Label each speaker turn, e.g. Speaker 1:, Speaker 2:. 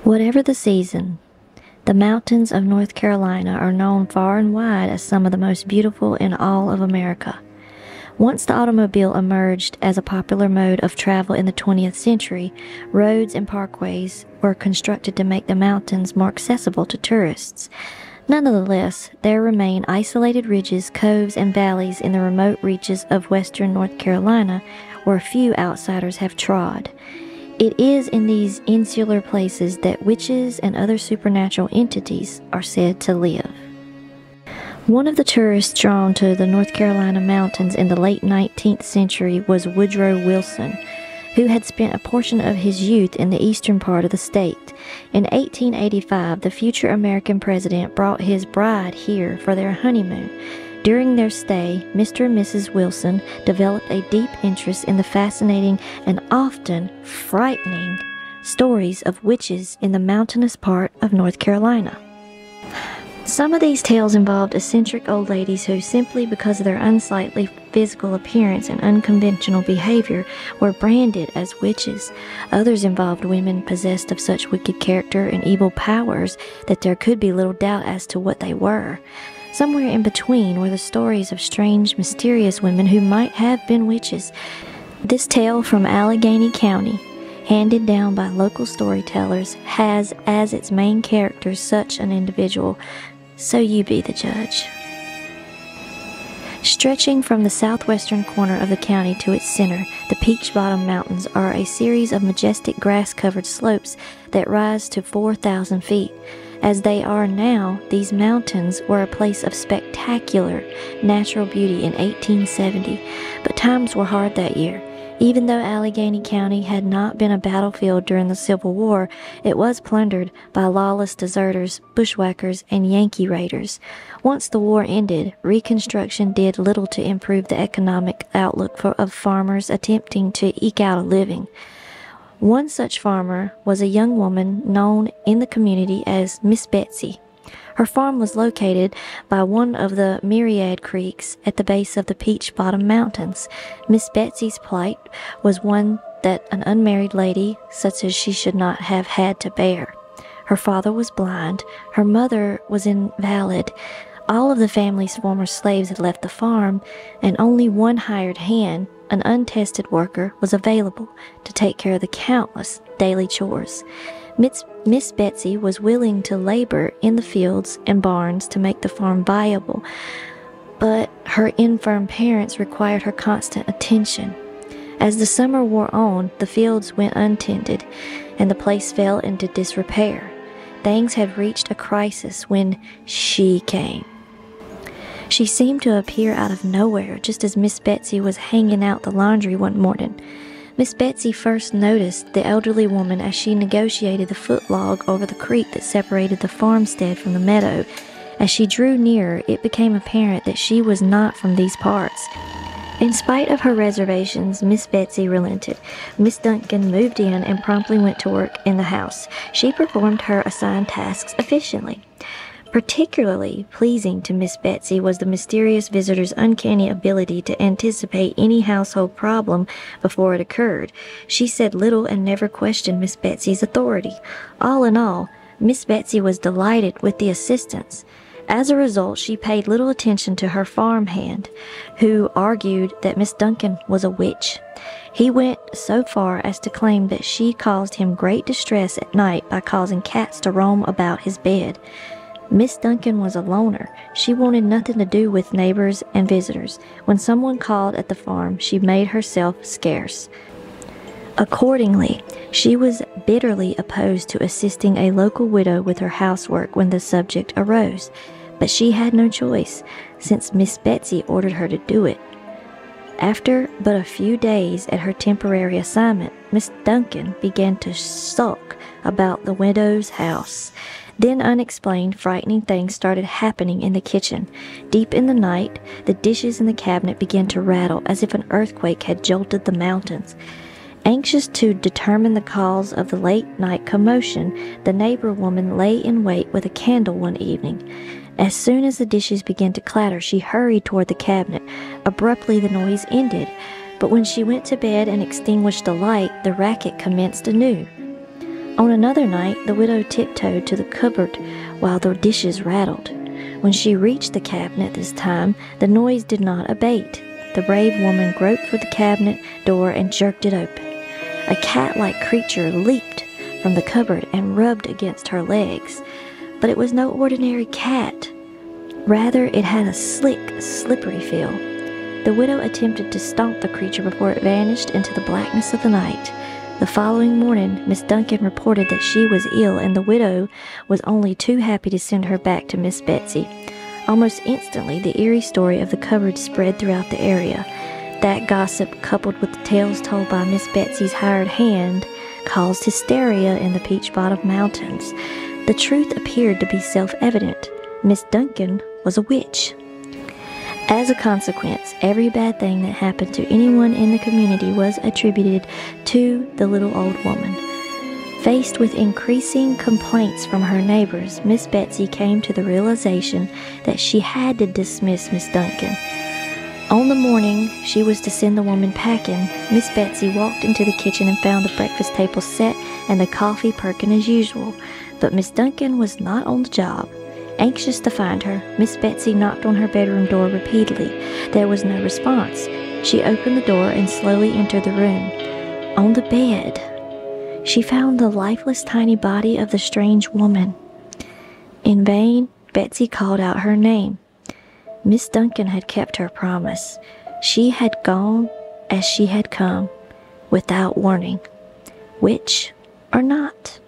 Speaker 1: Whatever the season, the mountains of North Carolina are known far and wide as some of the most beautiful in all of America. Once the automobile emerged as a popular mode of travel in the 20th century, roads and parkways were constructed to make the mountains more accessible to tourists. Nonetheless, there remain isolated ridges, coves, and valleys in the remote reaches of western North Carolina where few outsiders have trod. It is in these insular places that witches and other supernatural entities are said to live. One of the tourists drawn to the North Carolina mountains in the late 19th century was Woodrow Wilson, who had spent a portion of his youth in the eastern part of the state. In 1885, the future American president brought his bride here for their honeymoon. During their stay, Mr. and Mrs. Wilson developed a deep interest in the fascinating and often frightening stories of witches in the mountainous part of North Carolina. Some of these tales involved eccentric old ladies who, simply because of their unsightly physical appearance and unconventional behavior, were branded as witches. Others involved women possessed of such wicked character and evil powers that there could be little doubt as to what they were. Somewhere in between were the stories of strange, mysterious women who might have been witches. This tale from Allegheny County, handed down by local storytellers, has as its main character such an individual. So you be the judge. Stretching from the southwestern corner of the county to its center, the Peach Bottom Mountains are a series of majestic grass-covered slopes that rise to 4,000 feet. As they are now, these mountains were a place of spectacular natural beauty in 1870, but times were hard that year. Even though Allegheny County had not been a battlefield during the Civil War, it was plundered by lawless deserters, bushwhackers, and Yankee raiders. Once the war ended, Reconstruction did little to improve the economic outlook of farmers attempting to eke out a living. One such farmer was a young woman known in the community as Miss Betsy. Her farm was located by one of the myriad creeks at the base of the Peach Bottom Mountains. Miss Betsy's plight was one that an unmarried lady, such as she should not have had to bear. Her father was blind, her mother was invalid, all of the family's former slaves had left the farm, and only one hired hand, an untested worker, was available to take care of the countless daily chores. Miss Betsy was willing to labor in the fields and barns to make the farm viable, but her infirm parents required her constant attention. As the summer wore on, the fields went untended, and the place fell into disrepair. Things had reached a crisis when she came. She seemed to appear out of nowhere, just as Miss Betsy was hanging out the laundry one morning. Miss Betsy first noticed the elderly woman as she negotiated the footlog over the creek that separated the farmstead from the meadow. As she drew nearer, it became apparent that she was not from these parts. In spite of her reservations, Miss Betsy relented. Miss Duncan moved in and promptly went to work in the house. She performed her assigned tasks efficiently. Particularly pleasing to Miss Betsy was the mysterious visitor's uncanny ability to anticipate any household problem before it occurred. She said little and never questioned Miss Betsy's authority. All in all, Miss Betsy was delighted with the assistance. As a result, she paid little attention to her farmhand, who argued that Miss Duncan was a witch. He went so far as to claim that she caused him great distress at night by causing cats to roam about his bed. Miss Duncan was a loner. She wanted nothing to do with neighbors and visitors. When someone called at the farm, she made herself scarce. Accordingly, she was bitterly opposed to assisting a local widow with her housework when the subject arose. But she had no choice, since Miss Betsy ordered her to do it. After but a few days at her temporary assignment, Miss Duncan began to sulk about the widow's house. Then unexplained, frightening things started happening in the kitchen. Deep in the night, the dishes in the cabinet began to rattle as if an earthquake had jolted the mountains. Anxious to determine the cause of the late-night commotion, the neighbor woman lay in wait with a candle one evening. As soon as the dishes began to clatter, she hurried toward the cabinet. Abruptly, the noise ended, but when she went to bed and extinguished the light, the racket commenced anew. On another night, the widow tiptoed to the cupboard while the dishes rattled. When she reached the cabinet this time, the noise did not abate. The brave woman groped for the cabinet door and jerked it open. A cat-like creature leaped from the cupboard and rubbed against her legs. But it was no ordinary cat. Rather, it had a slick, slippery feel. The widow attempted to stomp the creature before it vanished into the blackness of the night. The following morning, Miss Duncan reported that she was ill, and the widow was only too happy to send her back to Miss Betsy. Almost instantly, the eerie story of the cupboard spread throughout the area. That gossip, coupled with the tales told by Miss Betsy's hired hand, caused hysteria in the Peach Bottom Mountains. The truth appeared to be self-evident. Miss Duncan was a witch. As a consequence, every bad thing that happened to anyone in the community was attributed to the little old woman. Faced with increasing complaints from her neighbors, Miss Betsy came to the realization that she had to dismiss Miss Duncan. On the morning she was to send the woman packing, Miss Betsy walked into the kitchen and found the breakfast table set and the coffee perking as usual. But Miss Duncan was not on the job. Anxious to find her, Miss Betsy knocked on her bedroom door repeatedly. There was no response. She opened the door and slowly entered the room. On the bed, she found the lifeless tiny body of the strange woman. In vain, Betsy called out her name. Miss Duncan had kept her promise. She had gone as she had come, without warning. Witch or not?